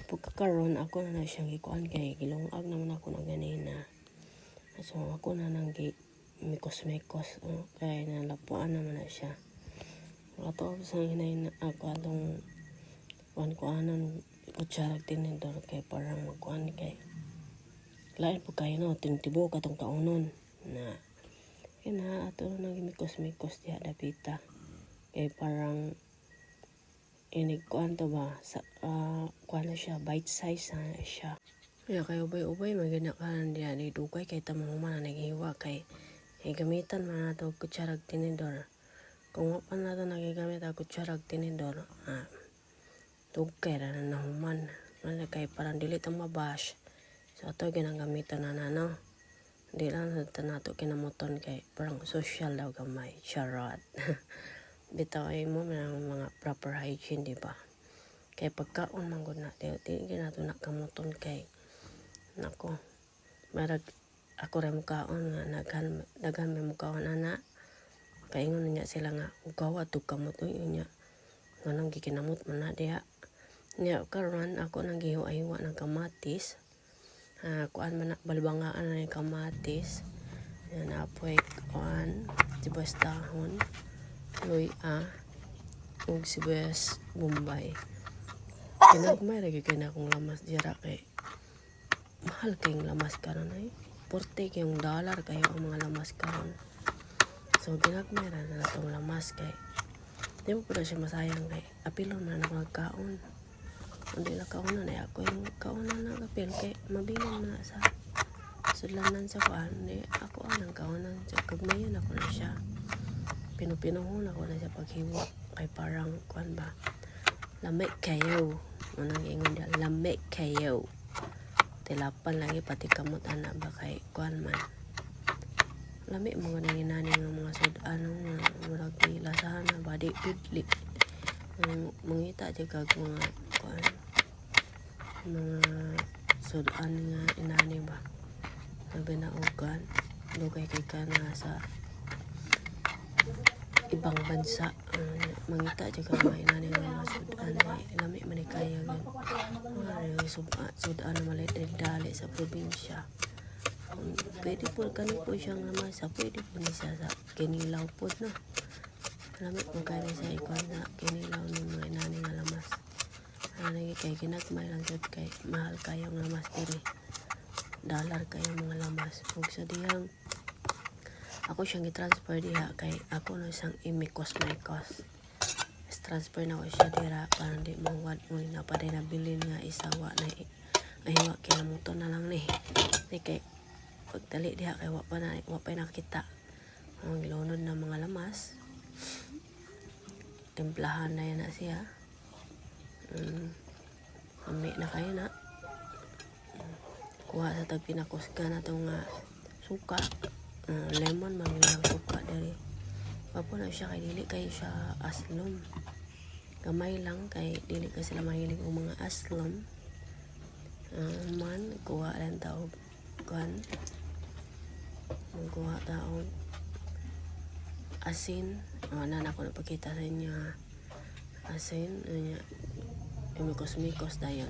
Pagkakaroon ako na siyang ikuan kay gilungag naman ako na ganina. So ako na nang mikos-mikos kay nalapuan naman na siya. Ato sa hinay na ako atong kuan-kuanan kutsarag tinidor kay parang magkuan kay lain po kayo no tintibo katong kaunon na kina ato nang mikos-mikos diha dapita kay parang inig kuan to ba sa kuan na siya bite size na siya. Kaya kay ubay-ubay magina kanan diha ni dugay kay tamahuman na naghiwa kay gamitan man nato kutsarag tinidor. Kung wa pa nato nagigamit ang kutsarag tinidor, dugay ra na nahuman. Wala kay parang dili ta mabash. So ato ginagamitan na no. Di lang sa nato kinamuton kay parang social daw gamay. Charot. Bitaw ay mo mga proper hygiene, di ba? Kay pagkaon man gud na di ginato na kamuton kay nako. Marag ako ra mukaon nga daghan may mukaon ana. Kaingon niya sila nga ugawa to kamot niya. Nganong gikinamot man na diha. Nya karon ako nang gihiwa ng kamatis. Kuan man na balbangaan na ng kamatis. Yan apoy kuan sibuyas dahon. Luya ug sibuyas bombay. Kinagmay lagi kay na akong lamas dira kay mahal kayong lamas karon ay. $40 yung dollar kayo ang mga lamas karon. So ginagmay ra na natong lamas kay di mo pala siya masayang kay apilon man ako nagkaon. Hindi lang kaunan ay ako yung kaunan na kapil kay mabingan na sa sudlanan sa kuan. Ako ang kaunan sa kagmayon ako na siya. Pinupinuhon ako na siya paghiwa kay parang kuan ba lamig kayo unang ingon dia lamig kayo tilapan lagi pati kamot anak ba kay kuan man lamig mga nanginani ng mga sudan nga murag nilasahan na badi bidli mangita jud kag mga kuan mga sudan nga inani ba nabinaugan dugay kay kana sa ibang bansa mangita jud kag mga inani nga mga sudan lami man kaya gan sudan na malay dali sa probinsya. Pwede po kani po siyang lamasa, pwede po ni siya sa kinilaw po no. Lamit po kani sa ikuan na kinilaw ng mga inani nga lamas. Lagi kay ginagmay lang jud kay mahal kayong lamas diri. Dollar kayo mga lamas. Ug sa diyang ako siyang i-transfer diha kay ako no isang imikos-mikos. Transfer na ko siya dira para di mawad mo na pa rin nabilin nga isawa na ahiwa kinamuto na lang ni. Kay pagdali diha kay wa pa nakita ang lunod na mga lamas. Templahan na yan na siya. Ami na kayo na. Kuha sa tagpinakusga na itong suka. Lemon magilang suka dari. Papo na siya kay dili kayo siya aslom. Gamay lang kay dili ka sila mahilig o mga aslom. Man kuha lang tao kan. Kuha tao asin. Nana ko napakita sa inyo asin. Imikos-mikos dayon.